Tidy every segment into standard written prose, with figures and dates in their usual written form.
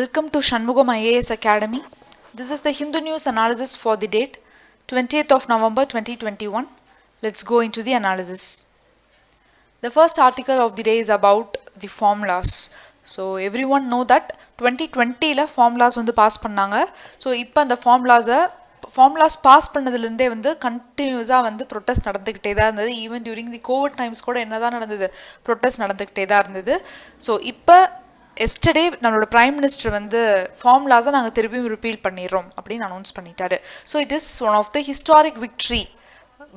Welcome to Shanmugam IAS Academy. This is the Hindu News analysis for the date 20th of November 2021. Let's go into the analysis. The first article of the day is about the formulas. So everyone know that 2020 la formulas வந்து pass பண்ணாங்க. So இப்போ அந்த formulas pass பண்ணதிலிருந்தே வந்து கண்டினியூஸா வந்து protest நடந்துக்கிட்டே தான் இருந்தது. Even during the COVID times கூட என்னதான் நடந்தது, protest நடந்துக்கிட்டே தான் இருந்தது. So இப்போ yesterday நம்மளோட பிரைம் மினிஸ்டர் வந்து ஃபார்முலாஸை நாங்கள் திருப்பியும் ரிப்பீல் பண்ணிடுறோம் அப்படின்னு அனௌன்ஸ் பண்ணிட்டாரு. So it is one of the historic victory.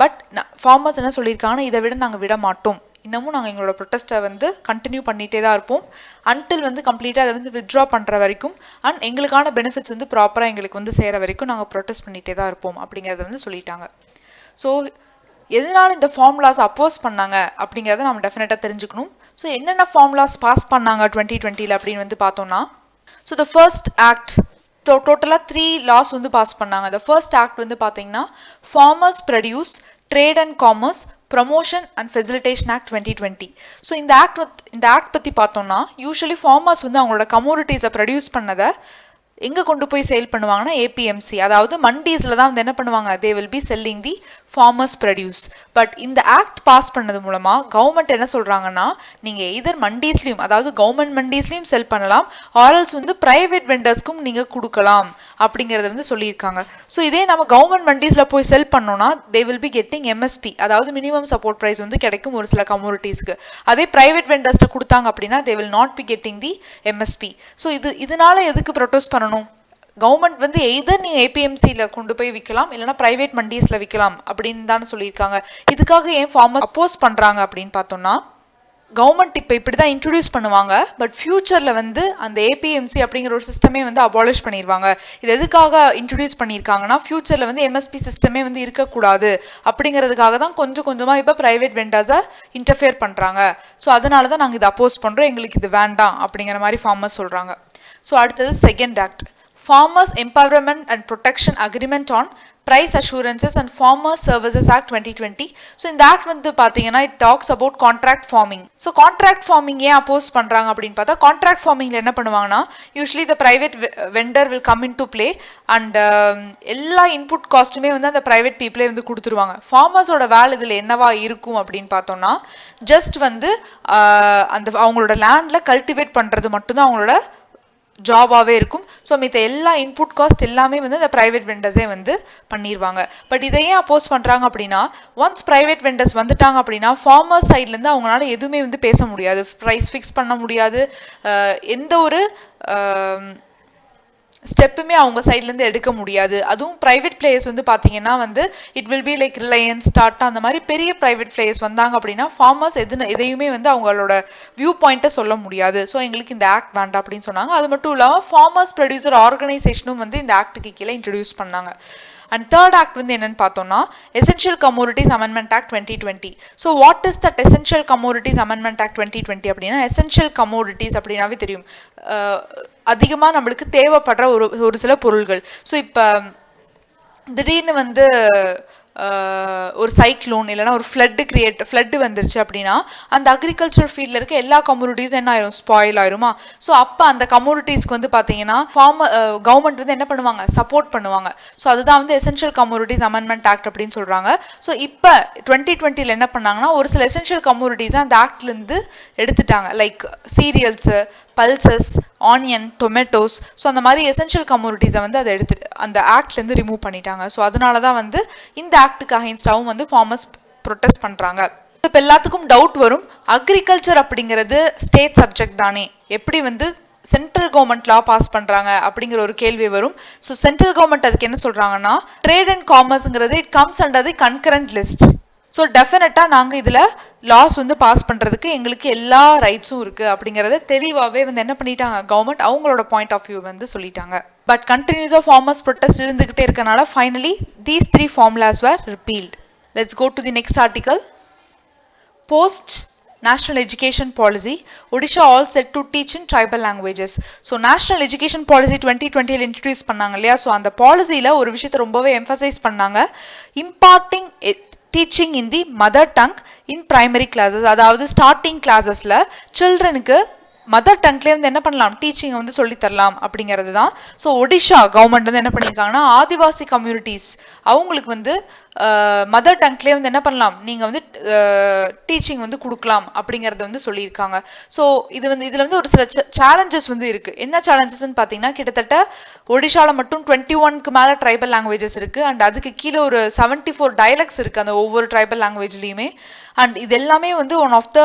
But farmers என்ன சொல்லியிருக்காங்கன்னா, இதை விட நாங்கள் விட மாட்டோம், இன்னமும் நாங்கள் எங்களோட ப்ரொட்டஸ்ட்டை வந்து கண்டினியூ பண்ணிகிட்டே தான் இருப்போம் அன்டில் வந்து கம்ப்ளீட்டாக அதை வந்து வித்ட்ரா பண்ணுற வரைக்கும் அண்ட் எங்களுக்கான பெனிஃபிட்ஸ் வந்து ப்ராப்பராக எங்களுக்கு வந்து சேர வரைக்கும் நாங்கள் ப்ரொட்டஸ்ட் பண்ணிகிட்டே தான் இருப்போம் அப்படிங்கிறத வந்து சொல்லிட்டாங்க. ஸோ எதனால இந்த ஃபார்முலாஸ் அப்போஸ் பண்ணாங்க அப்படிங்கிறத நம்ம டெஃபினட்டாக தெரிஞ்சுக்கணும். ஸோ என்னென்ன ஃபார்முலாஸ் பாஸ் பண்ணாங்க 2020 அப்படின்னு வந்து பார்த்தோம்னா, ஸோ த ஃபர்ஸ்ட் ஆக்ட் டோட்டலாக 3 லாஸ் வந்து பாஸ் பண்ணாங்க. த ஃபர்ஸ்ட் ஆக்ட் வந்து பார்த்தீங்கன்னா farmers produce trade and commerce promotion and facilitation act 2020. So இந்த ஆக்ட் பற்றி பார்த்தோம்னா, யூஸ்வலி ஃபார்மர்ஸ் வந்து அவங்களோட கமோடிட்டிஸை ப்ரொடியூஸ் பண்ணதை எங்கே கொண்டு போய் சேல் பண்ணுவாங்கன்னா ஏபிஎம்சி, அதாவது மண்டீஸில் தான் வந்து என்ன பண்ணுவாங்க, தே will B selling the farmers produce. But இந்த ஆக்ட் பாஸ் பண்ணது மூலமாக கவர்மெண்ட் என்ன சொல்கிறாங்கன்னா, நீங்கள் எதர் மண்டீஸ்லையும், அதாவது கவர்மெண்ட் மண்டீஸ்லையும் செல் பண்ணலாம், ஆர்எல்ஸ் வந்து ப்ரைவேட் வெண்டர்ஸ்க்கும் நீங்கள் கொடுக்கலாம் அப்படிங்கிறத வந்து சொல்லியிருக்காங்க. ஸோ இதே நம்ம கவர்மெண்ட் மண்டீஸில் போய் செல் பண்ணோம்னா they will be getting MSP, அதாவது மினிமம் சப்போர்ட் ப்ரைஸ் வந்து கிடைக்கும் ஒரு சில கமோடிட்டிஸ்க்கு. அதே ப்ரைவேட் வெண்டர்ஸ்ட்டு கொடுத்தாங்க அப்படின்னா they will not be getting the MSP. So இதனால எதுக்கு ப்ரொட்டஸ்ட் பண்ணணும்? கவர்மெண்ட் வந்து எய்தர் நீங்க ஏபிஎம்சியில கொண்டு போய் விற்கலாம், இல்லைன்னா பிரைவேட் மண்டீஸ்ல விற்கலாம் அப்படின்னு தான் சொல்லியிருக்காங்க. இதுக்காக ஏன் ஃபார்மர் அப்போஸ் பண்றாங்க அப்படின்னு பார்த்தோம்னா, கவர்மெண்ட் இப்போ இப்படிதான் இன்ட்ரடியூஸ் பண்ணுவாங்க, பட் ஃபியூச்சர்ல வந்து அந்த ஏபிஎம்சி அப்படிங்கிற ஒரு சிஸ்டமே வந்து அபாலிஷ் பண்ணிடுவாங்க. இது எதுக்காக இன்ட்ரடியூஸ் பண்ணியிருக்காங்கன்னா, ஃபியூச்சர்ல வந்து எம்எஸ்பி சிஸ்டமே வந்து இருக்கக்கூடாது அப்படிங்கிறதுக்காக தான் கொஞ்சம் கொஞ்சமா இப்போ பிரைவேட் வெண்டர்ஸை இன்டர்ஃபியர் பண்றாங்க. ஸோ அதனால தான் நாங்கள் இதை அப்போஸ் பண்றோம், எங்களுக்கு இது வேண்டாம் அப்படிங்கிற மாதிரி ஃபார்மர்ஸ் சொல்றாங்க. ஸோ அடுத்தது second act, Farmers Empowerment and Protection Agreement on Price Assurances and Farmer Services Act 2020. So இந்த ஆக்ட் வந்து பாத்தீங்கன்னா it talks about contract farming. So contract farming ஏன் அப்போஸ் பண்றாங்க அப்படின்னு பார்த்தா, contract farmingல என்ன பண்ணுவாங்கன்னா, usually the private vendor will come into play and எல்லா இன்புட் காஸ்ட்டுமே வந்து அந்த பிரைவேட் பீப்புளே வந்து கொடுத்துருவாங்க. ஃபார்மர்ஸோட வேலை இதுல என்னவா இருக்கும் அப்படின்னு பார்த்தோம்னா, ஜஸ்ட் வந்து அந்த அவங்களோட லேண்ட்ல கல்டிவேட் பண்றது மட்டும்தான் அவங்களோட ஜாபாவே இருக்கும். ஸோ மித்த எல்லா இன்புட் காஸ்ட் எல்லாமே வந்து இந்த பிரைவேட் வெண்டர்ஸே வந்து பண்ணிடுவாங்க. பட் இதையே அப்போஸ் பண்றாங்க அப்படின்னா, ஒன்ஸ் பிரைவேட் வெண்டர்ஸ் வந்துட்டாங்க அப்படின்னா ஃபார்மர்ஸ் சைட்லேருந்து அவங்களால எதுவுமே வந்து பேச முடியாது, ப்ரைஸ் ஃபிக்ஸ் பண்ண முடியாது, எந்த ஒரு ஸ்டெப்புமே அவங்க சைட்லேருந்து எடுக்க முடியாது. அதுவும் பிரைவேட் பிளேயர்ஸ் வந்து பார்த்தீங்கன்னா வந்து it will be like Reliance, tata, அந்த மாதிரி பெரிய பிரைவேட் பிளேயர்ஸ் வந்தாங்க அப்படின்னா ஃபார்மர்ஸ் எதையுமே வந்து அவங்களோட வியூ பாயிண்ட்டை சொல்ல முடியாது. ஸோ எங்களுக்கு இந்த ஆக்ட் வேண்டாம் அப்படின்னு சொன்னாங்க. அது மட்டும் இல்லாமல் ஃபார்மர்ஸ் ப்ரொடியூசர் ஆர்கனைசேஷனும் வந்து இந்த ஆக்டுக்கு கீழே இன்ட்ரடியூஸ் பண்ணாங்க. அண்ட் தேர்ட் ஆக்ட் வந்து என்னன்னு பார்த்தோம்னா, essential commodities amendment act 2020. So what is that essential commodities amendment act 2020 அப்படின்னா, எசென்ஷியல் கமோடிட்டிஸ் அப்படின்னாவே தெரியும், அதிகமா நம்மளுக்கு தேவைப்படுற ஒரு சில பொருள்கள். ஸோ இப்போ திடீர்னு வந்து ஒரு சைக்ளோன் இல்லைன்னா ஒரு ஃப்ளட் வந்துருச்சு அப்படின்னா அந்த அக்ரிகல்ச்சர் ஃபீல்ட்ல இருக்க எல்லா கமோடிட்டிஸும் என்ன ஆயிரும், ஸ்பாயில் ஆயிருமா. ஸோ அப்போ அந்த கமோடிட்டிஸ்க்கு வந்து பார்த்தீங்கன்னா கவர்மெண்ட் வந்து என்ன பண்ணுவாங்க, சப்போர்ட் பண்ணுவாங்க. ஸோ அதுதான் வந்து எசென்ஷியல் கமோடிட்டிஸ் அமெண்ட்மெண்ட் ஆக்ட் அப்படின்னு சொல்றாங்க. ஸோ இப்போ 2020 என்ன பண்ணாங்கன்னா, ஒரு சில எசென்ஷியல் கமோடிட்டிஸை அந்த ஆக்ட்ல இருந்து எடுத்துட்டாங்க. Like serials, pulses, onion, tomatoes. So அந்த மாதிரி எசென்ஷியல் கமோடிட்டிஸை வந்து அதை எடுத்துட்டு அந்த ஆக்ட்ல இருந்து ரிமூவ் பண்ணிட்டாங்க. ஸோ அதனால தான் வந்து இந்த ஆக்டுக்கு அகைன்ஸ்டாவும் வந்து ஃபார்மர்ஸ் ப்ரொட்டஸ்ட் பண்றாங்க. இப்போ எல்லாத்துக்கும் டவுட் வரும், அக்ரிகல்ச்சர் அப்படிங்கிறது ஸ்டேட் சப்ஜெக்ட் தானே, எப்படி வந்து சென்ட்ரல் கவர்மெண்ட் லா பாஸ் பண்றாங்க அப்படிங்கிற ஒரு கேள்வி வரும். ஸோ சென்ட்ரல் கவர்மெண்ட் அதுக்கு என்ன சொல்றாங்கன்னா, ட்ரேட் அண்ட் காமர்ஸ்ங்கிறது it comes under the concurrent list. So டெஃபினட்டாக நாங்கள் இதில் லாஸ் வந்து பாஸ் பண்ணுறதுக்கு எங்களுக்கு எல்லா ரைட்ஸும் இருக்குது அப்படிங்கிறத தெளிவாகவே வந்து என்ன பண்ணிட்டாங்க, கவர்மெண்ட் அவங்களோட பாயிண்ட் ஆஃப் வியூ வந்து சொல்லிட்டாங்க. பட் கண்டினியூஸாக ஃபார்மர்ஸ் ப்ரொட்டஸ்ட் இருந்துகிட்டே இருக்கனால finally these 3 formulas were repealed. Let's go to the next article. Post National Education Policy, Odisha all set to teach in tribal languages. So National Education Policy 2020 introduce பண்ணாங்க இல்லையா. So அந்த பாலிசியில் ஒரு விஷயத்தை ரொம்பவே emphasize பண்ணாங்க, imparting teaching in the mother tongue in primary classes. அதாவது starting கிளாஸஸ்ல சில்ட்ரனுக்கு mother டங்க்லேயே வந்து என்ன பண்ணலாம், டீச்சிங் வந்து சொல்லி தரலாம் அப்படிங்கிறது தான். ஸோ ஒடிஷா கவர்மெண்ட் வந்து என்ன பண்ணியிருக்காங்கன்னா, ஆதிவாசி கம்யூனிட்டிஸ் அவங்களுக்கு வந்து மதர் டங்க்லேயே வந்து என்ன பண்ணலாம், நீங்கள் வந்து டீச்சிங் வந்து கொடுக்கலாம் அப்படிங்கிறத வந்து சொல்லியிருக்காங்க. ஸோ இது வந்து இதில் வந்து ஒரு சில சேலஞ்சஸ் வந்து இருக்குது. என்ன சேலஞ்சஸ்ன்னு பார்த்தீங்கன்னா, கிட்டத்தட்ட ஒடிஷாவில் மட்டும் 21க்கு மேலே ட்ரைபல் லாங்குவேஜஸ் இருக்குது. அண்ட் அதுக்கு கீழே ஒரு 74 டயலக்ட்ஸ் இருக்குது அந்த ஒவ்வொரு ட்ரைபல் லாங்குவேஜ்லேயுமே. அண்ட் இது எல்லாமே வந்து ஒன் ஆஃப் த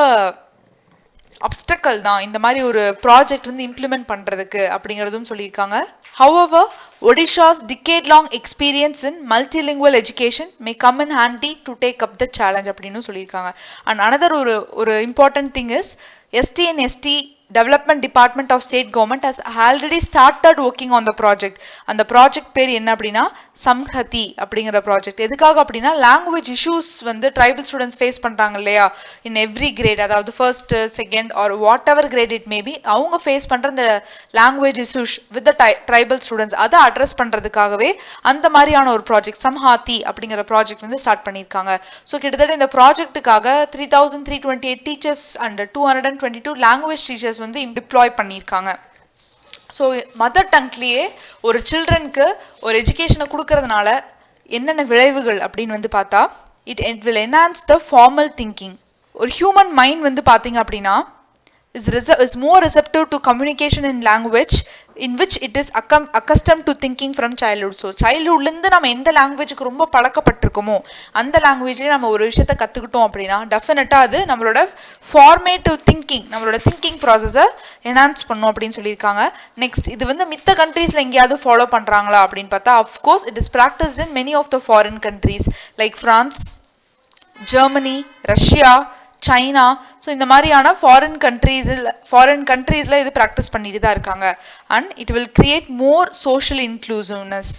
அப்டக்கல் தான் இந்த மாதிரி ஒரு ப்ராஜெக்ட் வந்து இம்ப்ளிமெண்ட் பண்றதுக்கு அப்படிங்கிறதும் சொல்லியிருக்காங்க. However, Odisha's decade-long experience in multilingual education may come in handy to take up the challenge அப்படின்னு சொல்லியிருக்காங்க. And another ஒரு important thing is ST&ST Development Department of State Government has already started working on the project. அந்த project பேர் என்ன அப்படின்னா சம்ஹதி அப்படிங்கிற project. எதுக்காக அப்படின்னா லாங்குவேஜ் இஷ்யூஸ் வந்து ட்ரைபல் ஸ்டூடெண்ட்ஸ் ஃபேஸ் பண்றாங்க இல்லையா, இன் எவ்ரி கிரேட், அதாவது first second or whatever grade it maybe, அவங்க ஃபேஸ் பண்ற இந்த language issues with tribal students அதை அட்ரஸ் பண்றதுக்காகவே அந்த மாதிரியான ஒரு ப்ராஜெக்ட் சம்ஹாதி அப்படிங்கிற ப்ராஜெக்ட் வந்து ஸ்டார்ட் பண்ணியிருக்காங்க. ஸோ கிட்டத்தட்ட இந்த ப்ராஜெக்ட்டுக்காக 3328 டீச்சர்ஸ் அண்ட் 222 லாங்குவேஜ் டீச்சர்ஸ் வந்து டிப்ளாய் பண்ணியிருக்காங்க. ஸோ மதர் டங்க்லேயே ஒரு சில்ட்ரனுக்கு ஒரு எஜுகேஷனை கொடுக்கறதுனால என்னென்ன விளைவுகள் அப்படின்னு வந்து பார்த்தா, it will enhance the formal thinking. ஒரு ஹியூமன் மைண்ட் வந்து பார்த்தீங்க அப்படின்னா is more receptive to communication in language in which it is accustomed to thinking from childhood. So childhoodல இருந்து நம்ம எந்த லாங்குவேஜுக்கு ரொம்ப பழக்கப்பட்டிருக்கோமோ அந்த லாங்குவேஜ்லயே நம்ம ஒரு விஷயத்தை கத்துக்கிட்டோம் அப்படின்னா டெஃபினட்டா அது நம்மளோட ஃபார்மேட்டிவ் திங்கிங், நம்மளோட திங்கிங் ப்ராசஸை என்ஹான்ஸ் பண்ணும் அப்படின்னு சொல்லியிருக்காங்க. நெக்ஸ்ட், இது வந்து மித்த கண்ட்ரீஸ்ல எங்கேயாவது ஃபாலோ பண்றாங்களா அப்படின்னு பார்த்தா, of course it is practised in many of the foreign countries like France, Germany, Russia, China. So இந்த மாதிரியான ஃபாரின் கண்ட்ரீஸ்ல இது ப்ராக்டிஸ் பண்ணிட்டு தான் இருக்காங்க. And it will create more social inclusiveness.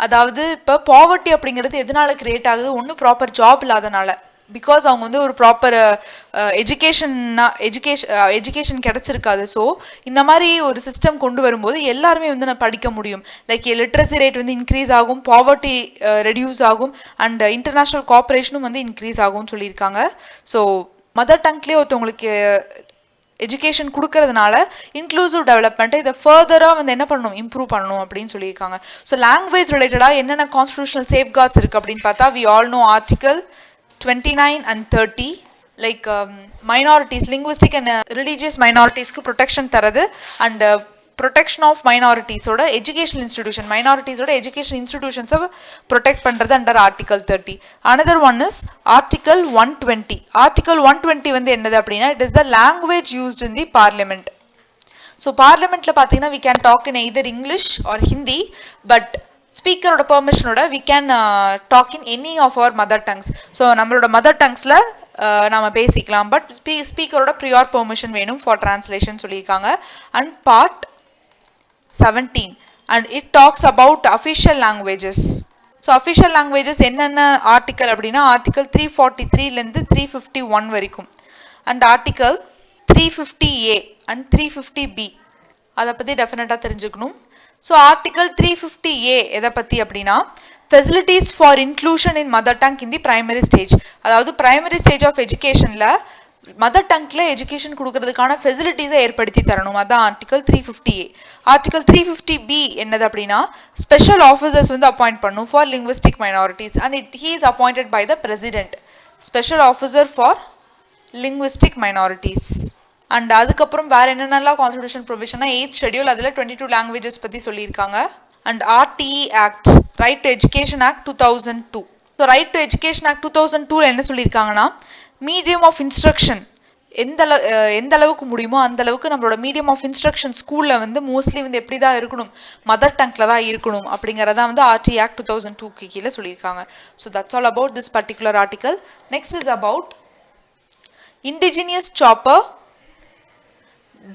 அதாவது இப்போ பாவர்ட்டி அப்படிங்கிறது எதனால கிரியேட் ஆகுது, ஒன்றும் ப்ராப்பர் ஜாப் இல்லாதனால. பிகாஸ் அவங்க வந்து ஒரு ப்ராப்பர் எஜுகேஷன் கிடைச்சிருக்காது. ஸோ இந்த மாதிரி ஒரு சிஸ்டம் கொண்டு வரும்போது எல்லாருமே வந்து படிக்க முடியும். லைக் லிட்ரஸி ரேட் வந்து இன்க்ரீஸ் ஆகும், பாவர்ட்டி ரெடியூஸ் ஆகும், அண்ட் இன்டர்நேஷனல் கோஆப்ரேஷனும் வந்து இன்க்ரீஸ் ஆகும்னு சொல்லியிருக்காங்க. ஸோ மதர் டங்க்லேயே ஒருத்தவங்களுக்கு எஜுகேஷன் கொடுக்கறதுனால இன்க்ளூசிவ் டெவலப்மெண்ட் இதை ஃபர்தரா வந்து என்ன பண்ணணும், இம்ப்ரூவ் பண்ணணும் அப்படின்னு சொல்லியிருக்காங்க. ஸோ லாங்குவேஜ் ரிலேட்டடா என்னென்ன கான்ஸ்டிடியூஷனல் சேஃப்கார்ட்ஸ் இருக்கு அப்படின்னு பார்த்தா, we all know article 29 and 30, like minorities, linguistic and religious மைனாரிட்டிஸ்க்கு ப்ரொடெக்ஷன் தரது, அண்ட் ப்ரொடெக்ஷன் ஆஃப் மைனாரிட்டிஸோட எஜுகேஷனல் இன்ஸ்டிடியூஷன், மைனாரிட்டிஸோட எஜுகேஷன் இன்ஸ்டிடியூஷன்ஸை ப்ரொடெக்ட் பண்றது under article 30. Another one is article 120. Article 120 வந்து என்னது அப்படின்னா, it is the language used in the parliament. So பார்லிமெண்ட்ல பார்த்தீங்கன்னா we can talk in either English or Hindi, but ஸ்பீக்கரோட பெர்மிஷனோட we can talk in any of our mother tongues. So நம்மளோட mother டங்ஸ்ல நம்ம பேசிக்கலாம், பட் ஸ்பீக்கரோட ப்ரியார் பெர்மிஷன் வேணும் ஃபார் டிரான்ஸ்லேஷன் சொல்லியிருக்காங்க. And part 17 and it talks about official languages. So official languages என்னென்ன ஆர்டிகல் அப்படின்னா, ஆர்டிகல் 343ல இருந்து 351 வரைக்கும், and article 350A and 350B அதை பத்தி டெஃபினட்டா தெரிஞ்சுக்கணும். ஸோ ஆர்டிகல் 350A எதை பத்தி அப்படின்னா, facilities for inclusion in mother tongue in the primary stage. அதாவது பிரைமரி ஸ்டேஜ் ஆஃப் எஜுகேஷன்ல மதர் டங்க்ல எஜுகேஷன் கொடுக்கறதுக்கான ஃபெசிலிட்டிஸை ஏற்படுத்தி தரணும். அதான் ஆர்டிகல் 350A. ஆர்டிகல் 350B என்னது அப்படின்னா, ஸ்பெஷல் ஆஃபீஸர்ஸ் வந்து அப்பாயிண்ட் பண்ணும் for linguistic minorities, and he is appointed by the president, special officer for linguistic minorities. And அதுக்கப்புறம் வேற என்னென்னலாம் கான்ஸ்டிடியூஷன் ப்ரொவிஷனா, 8th ஷெட்யூல், அதில் 22 லாங்குவேஜஸ் பத்தி சொல்லியிருக்காங்க. And RTE act, right to education act 2002. So right to education act 2002 என்ன சொல்லியிருக்காங்கன்னா, medium of instruction எந்த அளவுக்கு முடியுமோ அந்த அளவுக்கு நம்மளோட மீடியம் ஆஃப் இன்ஸ்ட்ரக்ஷன் ஸ்கூல்ல வந்து மோஸ்ட்லி வந்து எப்படி தான் இருக்கணும், மதர் டங்க்ல தான் இருக்கணும் அப்படிங்கறத வந்து RTE ஆக்ட் 2002 கீழே சொல்லியிருக்காங்க. So that's all about this particular article. Next is about indigenous chopper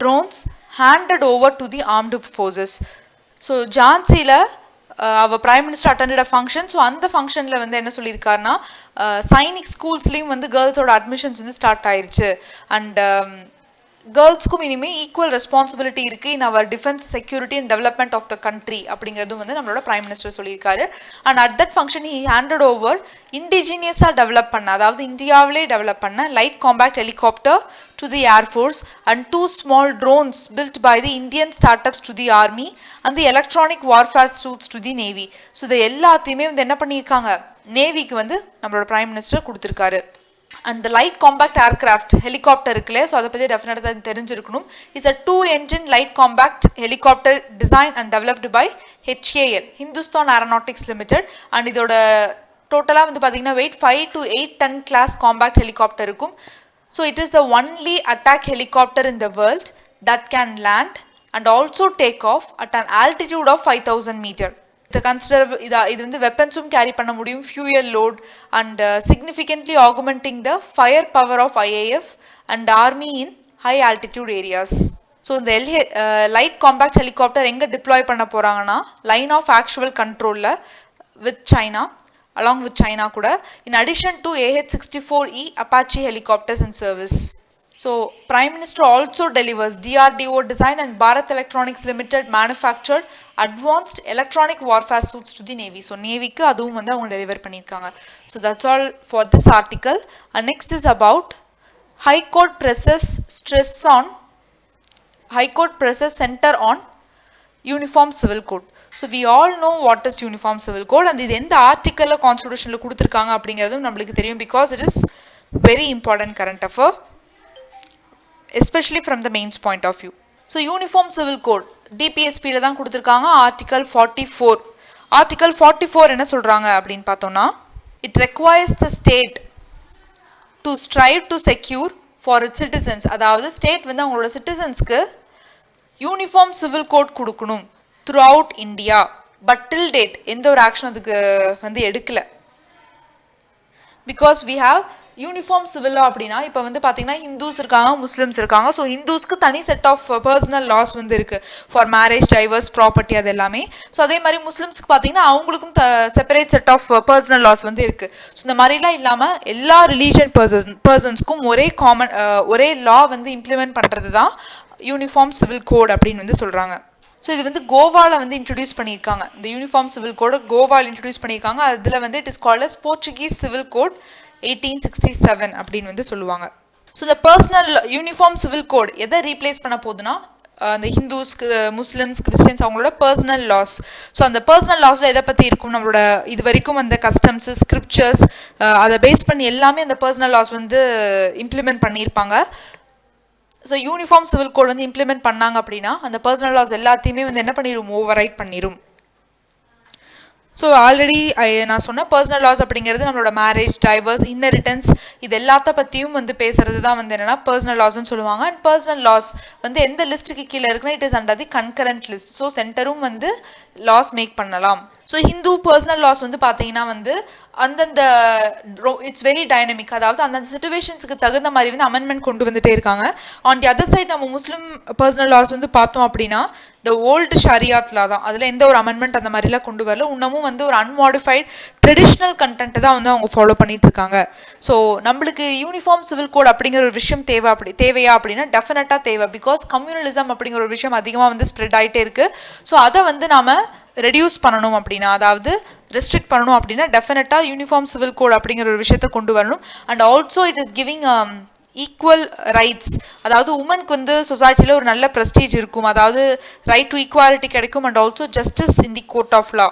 drones handed over to the armed forces. So ஜான்சில our prime minister attended a function. So அந்த ஃபங்க்ஷன்ல வந்து என்ன சொல்லியிருக்காருன்னா, சைனிக் ஸ்கூல்ஸ்லயும் வந்து கேர்ள்ஸோட அட்மிஷன்ஸ் வந்து ஸ்டார்ட் ஆயிருச்சு, அண்ட் கேர்ள்ஸ்க்கும் இனிமே ஈக்குவல் ரெஸ்பான்சிபிலிட்டி இருக்கு in our defence security and development of the country அப்படிங்கிறதும் வந்து நம்மளோட பிரைம் மினிஸ்டர் சொல்லியிருக்காரு. And at that function he handed over இண்டிஜினியஸா develop பண்ண, அதாவது இந்தியாவிலே டெவலப் பண்ண light compact helicopter to the Air Force and 2 small drones built by the Indian startups to the Army and the electronic warfare suits to the Navy. So இது எல்லாத்தையுமே வந்து என்ன பண்ணியிருக்காங்க, நேவிக்கு வந்து நம்மளோட பிரைம் மினிஸ்டர் கொடுத்திருக்காரு. And the light compact aircraft helicopter இருக்குல்ல, so அதை பற்றி டெஃபினட்டாக தெரிஞ்சிருக்கணும். It's a 2-engine light compact helicopter designed and developed by HAL Hindustan Aeronautics Limited. and இதோட டோட்டலாக வந்து பார்த்தீங்கன்னா wait 5 to 8 ton class compact helicopter இருக்கும். So it is the only attack helicopter in the world that can land and also take off at an altitude of 5000 meter. The consider இது வந்து weaponsum carry பண்ண முடியும், fuel load and significantly augmenting the fire power of IAF and army in high altitude areas. So the light compact helicopter எங்க deploy பண்ண போறாங்கன்னா line of actual control with China, along with China kuda, in addition to AH-64E Apache helicopters in service. So Prime Minister also delivers DRDO design and Bharat Electronics Limited manufactured advanced electronic warfare suits to the Navy. So Navy ku aduvum vandu avanga deliver pannirukanga. So that's all for this article. And next is about High Court presses center on Uniform Civil Code. So we all know what is Uniform Civil Code and இது எந்த ஆர்டிக்கல்ல கான்ஸ்டிடியூஷன்ல கொடுத்திருக்காங்க அப்படிங்கிறதும் நம்மளுக்கு தெரியும், because it is very important current affair, especially from the mains point of view. So Uniform Civil Code DPSP ல தான் கொடுத்திருக்காங்க. Article 44. Article 44 என்ன சொல்றாங்க அப்படின்னு பார்த்தோம்னா, it requires the state to strive to secure for its citizens, அதாவது state வந்து அவங்களோட சிட்டிசன்ஸ்க்கு யூனிஃபார்ம் சிவில் கோட் கொடுக்கணும் throughout India. but till date எந்த ஒரு ஆக்ஷன் அதுக்கு வந்து எடுக்கல, because we have uniform civil அப்படின்னா இப்போ வந்து பார்த்தீங்கன்னா ஹிந்துஸ் இருக்காங்க, முஸ்லிம்ஸ் இருக்காங்க. ஸோ ஹிந்துஸ்க்கு தனி செட் ஆஃப் பர்சனல் லாஸ் வந்து இருக்கு ஃபார் மேரேஜ், டைவர்ஸ், ப்ராப்பர்ட்டி, அது எல்லாமே. ஸோ அதே மாதிரி முஸ்லிம்ஸ்க்கு பார்த்தீங்கன்னா அவங்களுக்கும் separate set of personal laws வந்து இருக்கு. ஸோ இந்த மாதிரிலாம் இல்லாமல் எல்லா ரிலீஜியன் பர்சன்ஸ்க்கும் ஒரே லா வந்து இம்ப்ளிமெண்ட் பண்ணுறது தான் யூனிஃபார்ம் சிவில் கோட் அப்படின்னு வந்து சொல்றாங்க. ஸோ இது வந்து கோவாவில் வந்து இன்ட்ரடியூஸ் பண்ணியிருக்காங்க. இந்த யூனிஃபார்ம் சிவில் கோட் கோவாவில் இன்ட்ரடியூஸ் பண்ணியிருக்காங்க. அதில் வந்து it is called as Portuguese civil code 1867 அப்படின்னு வந்து சொல்லுவாங்க. ஸோ இந்த பர்சனல் யூனிஃபார்ம் சிவில் கோட் எதை ரீப்ளேஸ் பண்ண போகுதுன்னா, அந்த ஹிந்துஸ், முஸ்லிம்ஸ், கிறிஸ்டியன்ஸ் அவங்களோட பர்சனல் லாஸ். ஸோ அந்த பர்சனல் லாஸ்ல எதை பற்றி இருக்கும், நம்மளோட இது வரைக்கும் அந்த கஸ்டம்ஸ், ஸ்கிரிப்சர்ஸ், அதை பேஸ் பண்ணி எல்லாமே அந்த பர்சனல் லாஸ் வந்து இம்ப்ளிமெண்ட் பண்ணியிருப்பாங்க. ஸோ யூனிஃபார்ம் சிவில் கோட் வந்து இம்ப்ளிமெண்ட் பண்ணாங்க அப்படின்னா அந்த பர்சனல் லாஸ் எல்லாத்தையுமே வந்து என்ன பண்ணிடும், ஓவர் ரைட் பண்ணிடும். ஸோ ஆல்ரெடி நான் சொன்ன பர்சனல் லாஸ் அப்படிங்கிறது நம்மளோட மேரேஜ், டைவர்ஸ், இன்ஹெரிட்டன்ஸ், இது எல்லாத்த பற்றியும் வந்து பேசுறது தான் வந்து என்னன்னா பர்சனல் லாஸ்ன்னு சொல்லுவாங்க. அண்ட் பர்சனல் லாஸ் வந்து எந்த லிஸ்ட்டுக்கு கீழே இருக்குன்னா it is under the concurrent list. So சென்டரும் வந்து லாஸ் மேக் பண்ணலாம். ஸோ ஹிந்து பர்சனல் லாஸ் வந்து பார்த்தீங்கன்னா வந்து அந்தந்த இட்ஸ் வெரி டைனமிக், அதாவது அந்தந்த சிச்சுவேஷன்ஸுக்கு தகுந்த மாதிரி வந்து அமெண்ட்மெண்ட் கொண்டு வந்துட்டே இருக்காங்க. ஆன் தி அதர் சைட் நம்ம முஸ்லிம் பர்சனல் லாஸ் வந்து பார்த்தோம் அப்படின்னா இந்த ஓல்டு ஷரியாத்லா தான், அதில் எந்த ஒரு அமெண்ட்மெண்ட் அந்த மாதிரிலாம் கொண்டு வரல. இன்னமும் வந்து ஒரு அன்மாடிஃபைட் ட்ரெடிஷ்னல் கண்டென்ட் தான் வந்து அவங்க ஃபாலோ பண்ணிட்டு இருக்காங்க. ஸோ நம்மளுக்கு யூனிஃபார்ம் சிவில் கோட் அப்படிங்கிற ஒரு விஷயம் தேவையா அப்படின்னா டெஃபினட்டா தேவை, பிகாஸ் கம்யூனலிசம் அப்படிங்கிற ஒரு விஷயம் அதிகமாக வந்து ஸ்ப்ரெட் ஆகிட்டே இருக்கு. ஸோ அதை வந்து நாம ரெடியூஸ் பண்ணணும் அப்படின்னா, அதாவது ரெஸ்ட்ரிக்ட் பண்ணணும் அப்படின்னா டெஃபினட்டா யூனிஃபார்ம் சிவில் கோட் அப்படிங்கிற ஒரு விஷயத்தை கொண்டு வரணும். And also it is giving equal rights, அதாவது உமனுக்கு வந்து சொசைட்டில ஒரு நல்ல ப்ரெஸ்டீஜ் இருக்கும், அதாவது ரைட் டு ஈக்குவாலிட்டி கிடைக்கும். And also justice in the court of law,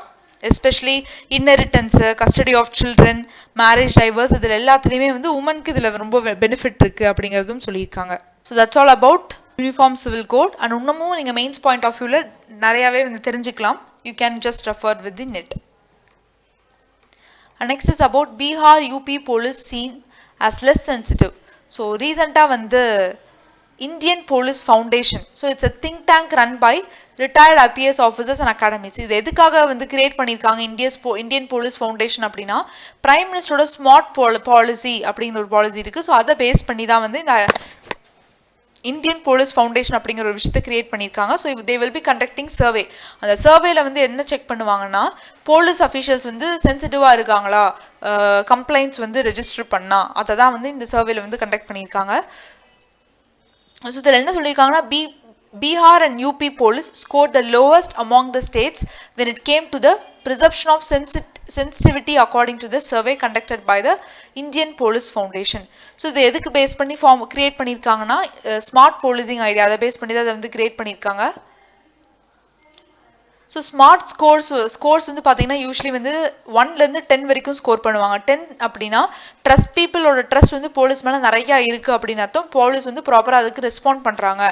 especially inheritance, custody of children, marriage, divorce, இதில் எல்லாத்துலேயுமே வந்து உமனுக்கு இதில் ரொம்ப பெனிஃபிட் இருக்கு அப்படிங்கிறதும் சொல்லியிருக்காங்க. So that's all about uniform civil code. And இன்னமும் நீங்கள் மெயின்ஸ் பாயிண்ட் ஆஃப் வியூவில் நிறையாவே வந்து தெரிஞ்சுக்கலாம். You can just refer with the net. And next is about Bihar UP police seen as less sensitive. So recently வந்து Indian Police Foundation, so it's a think tank run by retired IPS officers and academies. இது எதுக்காக வந்து create பண்ணியிருக்காங்க Indian police foundation அப்படின்னா, prime மினிஸ்டரோட smart policy அப்படிங்கிற ஒரு policy இருக்கு. So அதை பேஸ் பண்ணி தான் வந்து இந்த இந்தியன் போலீஸ் ஃபவுண்டேஷன் அப்படிங்கிற ஒரு விஷயத்தை கிரியேட் பண்ணியிருக்காங்க. So they will B conducting survey. அந்த சர்வேல வந்து என்ன செக் பண்ணுவாங்கன்னா, போலீஸ் அஃபீஷியல்ஸ் வந்து சென்சிட்டிவாக இருக்காங்களா, கம்ப்ளைண்ட்ஸ் வந்து ரெஜிஸ்டர் பண்ணா, அதை தான் வந்து இந்த சர்வேல வந்து கண்டக்ட் பண்ணியிருக்காங்க. So இதில் என்ன சொல்லியிருக்காங்கன்னா Bihar and UP police scored the lowest among the states when it came to the perception of sensitivity according to the survey conducted by the Indian Police Foundation. So இது எதுக்கு base பண்ணி create பண்ணியிருக்காங்கன்னா smart policing idea அதை base பண்ணி தான் அதை வந்து create பண்ணியிருக்காங்க. ஸோ ஸ்மார்ட் ஸ்கோர்ஸ் வந்து பார்த்தீங்கன்னா யூஸ்வலி வந்து 1லேருந்து 10 வரைக்கும் ஸ்கோர் பண்ணுவாங்க. 10 அப்படின்னா பீப்புளோட ட்ரஸ்ட் வந்து போலீஸ் மேலே நிறையா இருக்குது அப்படின்னு அர்த்தம். போலீஸ் வந்து ப்ராப்பராக அதுக்கு ரெஸ்பாண்ட் பண்ணுறாங்க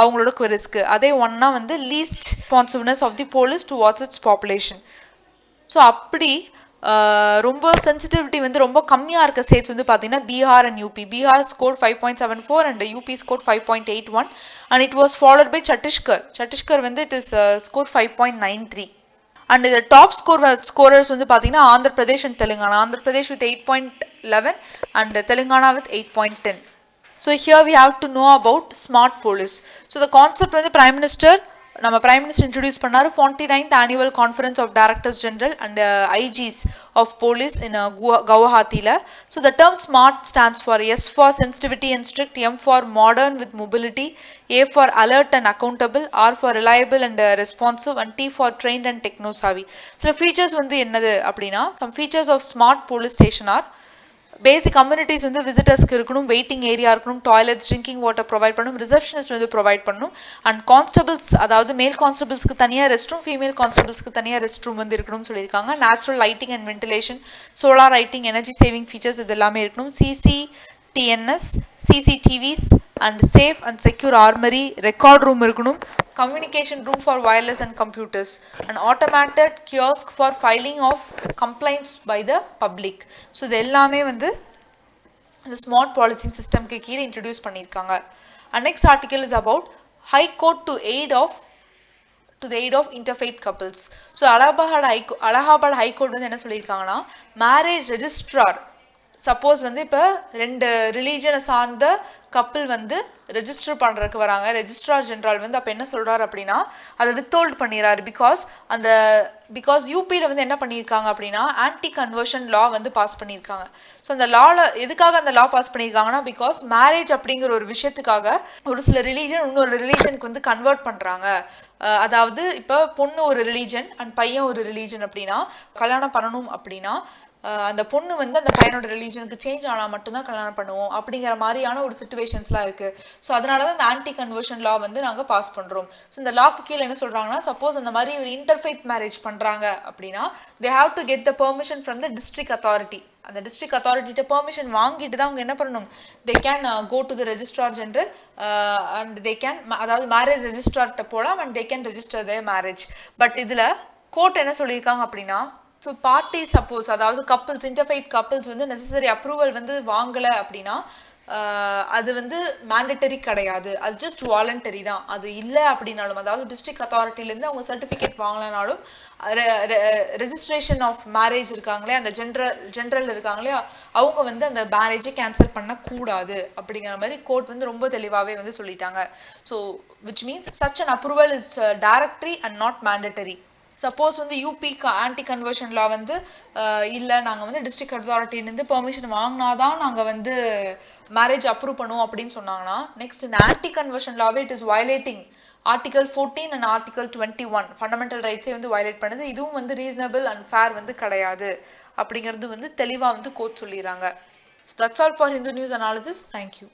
அவங்களோட குவரிஸ்க்கு. அதே 1னா வந்து least responsiveness of the police towards its population. So அப்படி ரொம்ப சென்சிட்டிவிட்டி வந்து ரொம்ப கம்மியாக இருக்க ஸ்டேட்ஸ் வந்து பார்த்தீங்கன்னா Bihar and UP. Bihar score 5.74 and UP score 5.81 and it was followed by Chhattisgarh வந்து it is score 5.93 and the top scorers வந்து பார்த்தீங்கன்னா Andhra Pradesh and Telangana. Andhra Pradesh with 8.11 and Telangana with 8.10. So here we have to know about smart police. So the concept வந்து நம்ம prime minister introduce பண்ணாரு 49th annual conference of directors general and IGs of police in Guwahatiல. So the term smart stands for S for sensitivity and strict, M for modern with mobility, A for alert and accountable, R for reliable and responsive and T for trained and techno savvy. So features வந்து என்னது அப்படின்னா some features of smart police station are basic communities வந்து விசிட்டர்ஸ்க்கு இருக்கணும், waiting area இருக்கணும், toilets, drinking water provide பண்ணணும், receptionist வந்து provide பண்ணணும் and constables அதாவது மேல் கான்ஸ்டபிள்ஸ்க்கு தனியாக ரெஸ்ட் ரூம், ஃபீமேல் கான்ஸ்டபிள்ஸ்க்கு தனியாக ரெஸ்ட் ரூம் வந்து இருக்கணும்னு சொல்லியிருக்காங்க. Natural lighting and ventilation, solar lighting, energy saving features இது எல்லாமே இருக்கணும். TNS, CCTVs and safe and secure armory, record room இருக்கணும், communication room for wireless and computers, and automated kiosk for filing of complaints by the public. So இது எல்லாமே வந்து இந்த smart policing system க்கு கீழே introduce பண்ணியிருக்காங்க. And next article is about High Court to the aid of interfaith couples. So Allahabad High Court வந்து என்ன சொல்லியிருக்காங்கன்னா மேரேஜ் ரெஜிஸ்ட்ரார் சப்போஸ் வந்து இப்போ 2 ரிலீஜனை சார்ந்த கப்பிள் வந்து ரெஜிஸ்டர் பண்ணுறதுக்கு வராங்க. ரெஜிஸ்ட்ரார் ஜெனரல் வந்து அப்போ என்ன சொல்கிறார் அப்படின்னா அதை வித்ஹோல்ட் பண்ணிடுறாரு. பிகாஸ் யூபியில் வந்து என்ன பண்ணியிருக்காங்க அப்படின்னா ஆன்டி கன்வர்ஷன் லா வந்து பாஸ் பண்ணியிருக்காங்க. ஸோ அந்த லாவில் எதுக்காக அந்த லா பாஸ் பண்ணியிருக்காங்கன்னா பிகாஸ் மேரேஜ் அப்படிங்கிற ஒரு விஷயத்துக்காக ஒரு சில ரிலீஜன் இன்னொரு ரிலீஜனுக்கு வந்து கன்வெர்ட் பண்ணுறாங்க. அதாவது இப்போ பொண்ணு ஒரு ரிலீஜன் அண்ட் பையன் ஒரு ரிலீஜன் அப்படின்னா கல்யாணம் பண்ணணும் அப்படின்னா அந்த பொண்ணு வந்து அந்த பையனோட ரிலீஜனுக்கு சேஞ்ச் ஆனால் மட்டும்தான் கல்யாணம் பண்ணுவோம் அப்படிங்கிற மாதிரியான ஒரு சிச்சுவேஷன்ஸ்லாம் இருக்குது. ஸோ அதனால தான் இந்த ஆன்டி கன்வர்ஷன் லா வந்து நாங்கள் பாஸ் பண்ணுறோம். ஸோ இந்த லாக்கு கீழே என்ன சொல்கிறாங்கன்னா சப்போஸ் அந்த மாதிரி ஒரு இன்டர்ஃபெய்த் மேரேஜ் பண்ணுறாங்க அப்படின்னா they have to get the permission from the district authority. அந்த டிஸ்ட்ரிக்ட் அத்தாரிட்டிட்ட பெர்மிஷன் வாங்கிட்டு தான் அவங்க என்ன பண்ணணும், they can go to the registrar general and they can அதாவது மேரேஜ் ரெஜிஸ்ட்ரார்கிட்ட போகலாம் and they can register their marriage. But இதில் கோர்ட் என்ன சொல்லியிருக்காங்க அப்படின்னா ஸோ பார்ட்டி சப்போஸ் அதாவது கப்பிள்ஸ் இன்டர்ஃபெய்த் கப்பிள்ஸ் வந்து நெசசரி அப்ரூவல் வந்து வாங்கலை அப்படின்னா அது வந்து மேண்டட்டரி கிடையாது, அது ஜஸ்ட் வாலண்டரி தான். அது இல்லை அப்படின்னாலும் அதாவது டிஸ்ட்ரிக்ட் அத்தாரிட்டிலேருந்து அவங்க சர்டிஃபிகேட் வாங்கலைனாலும் ரெஜிஸ்ட்ரேஷன் ஆஃப் மேரேஜ் இருக்காங்களே அந்த ஜென்ரல் இருக்காங்களே அவங்க வந்து அந்த மேரேஜை கேன்சல் பண்ணக்கூடாது அப்படிங்கிற மாதிரி கோர்ட் வந்து ரொம்ப தெளிவாகவே வந்து சொல்லிட்டாங்க. So which means such an approval is directory and not mandatory. Suppose வந்து யூபிக்கு ஆன்டி கன்வர்ஷன் லா வந்து இல்லை நாங்கள் வந்து டிஸ்ட்ரிக்ட் அத்தாரிட்டிலேருந்து பெர்மிஷன் வாங்கினாதான் நாங்கள் வந்து மேரேஜ் அப்ரூவ் பண்ணுவோம் அப்படின்னு சொன்னாங்கன்னா நெக்ஸ்ட் இந்த ஆன்டி கன்வர்ஷன் லாவே it is violating article 14 and article 21 fundamental ரைட்ஸே வந்து வயலேட் பண்ணுது. இதுவும் வந்து ரீசனபிள் அண்ட் ஃபேர் வந்து கிடையாது அப்படிங்கிறது வந்து தெளிவாக வந்து கோர்ட் சொல்லிடுறாங்க. So that's all for Hindu news analysis. Thank you.